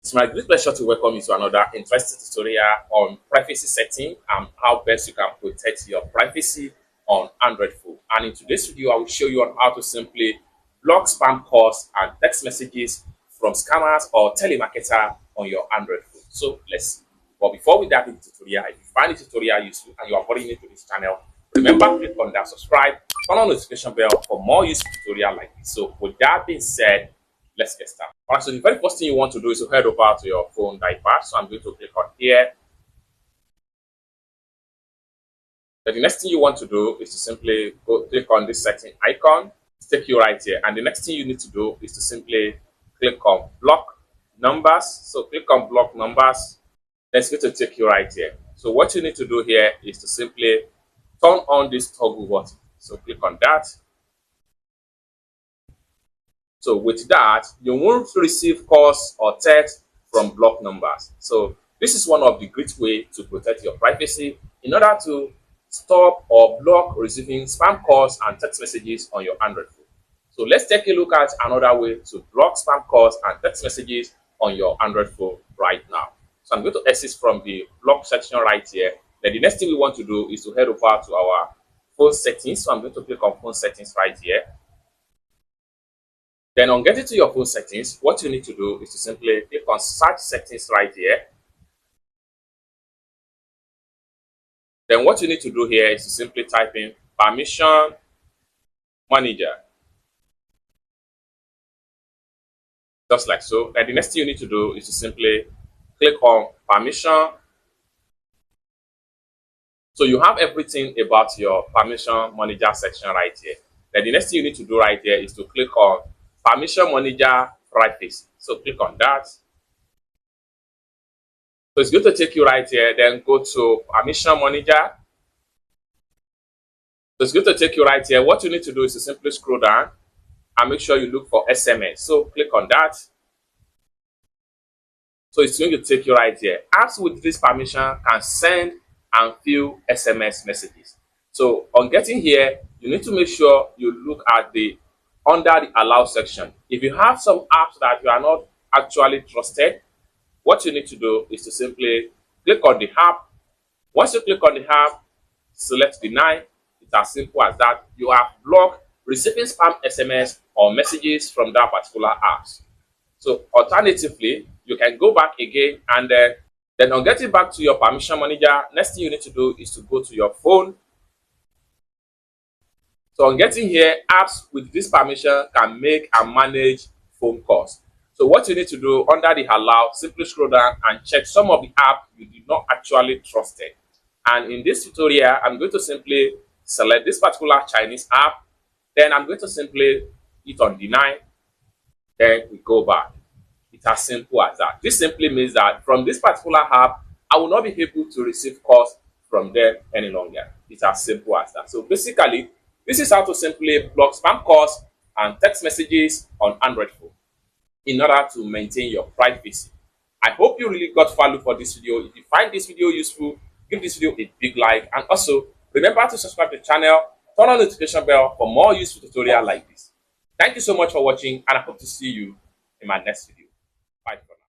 It's my great pleasure to welcome you to another interesting tutorial on privacy setting and how best you can protect your privacy on Android phone. And in today's video, I will show you on how to simply block spam calls and text messages from scammers or telemarketer on your Android phone. So let's see. But before we dive into the tutorial, if you find the tutorial useful and you are already new to this channel, remember to click on that subscribe, turn on the notification bell for more useful tutorial like this. So with that being said, let's get started. All right, so the very first thing you want to do is to head over to your phone iPad. So I'm going to click on here. Then the next thing you want to do is to simply go click on this setting icon. It's take you right here. And the next thing you need to do is to simply click on block numbers. So click on block numbers. That's going to take you right here. So what you need to do here is to simply turn on this toggle button. So click on that. So with that, you won't receive calls or text from block numbers. So this is one of the great ways to protect your privacy in order to stop or block receiving spam calls and text messages on your Android phone. So let's take a look at another way to block spam calls and text messages on your Android phone right now. So I'm going to exit from the block section right here. Then the next thing we want to do is to head over to our phone settings. So I'm going to click on phone settings right here. Then on getting to your phone settings, what you need to do is to simply click on search settings right here. Then what you need to do here is to simply type in permission manager. Just like so. And the next thing you need to do is to simply click on permission. So you have everything about your permission manager section right here. Then the next thing you need to do right here is to click on permission manager privacy. So click on that. So it's going to take you right here. Then go to permission manager. So it's going to take you right here. What you need to do is to simply scroll down and make sure you look for SMS. So click on that. So it's going to take you right here. Apps with this permission can send and view SMS messages. So on getting here, you need to make sure you look at the under the allow section. If you have some apps that you are not actually trusted, what you need to do is to simply click on the app. Once you click on the app, select deny. It's as simple as that. You have blocked receiving spam SMS or messages from that particular app. So alternatively, you can go back again and then on getting back to your permission manager, next thing you need to do is to go to your phone. So on getting here, apps with this permission can make and manage phone calls. So what you need to do under the allow, simply scroll down and check some of the apps you did not actually trust it. And in this tutorial, I'm going to simply select this particular Chinese app. Then I'm going to simply hit on deny. Then we go back. It's as simple as that. This simply means that from this particular app, I will not be able to receive calls from them any longer. It's as simple as that. So basically, this is how to simply block spam calls and text messages on Android phone in order to maintain your privacy. I hope you really got value for this video. If you find this video useful, give this video a big like, and also remember to subscribe to the channel, turn on the notification bell for more useful tutorials like this. Thank you so much for watching, and I hope to see you in my next video.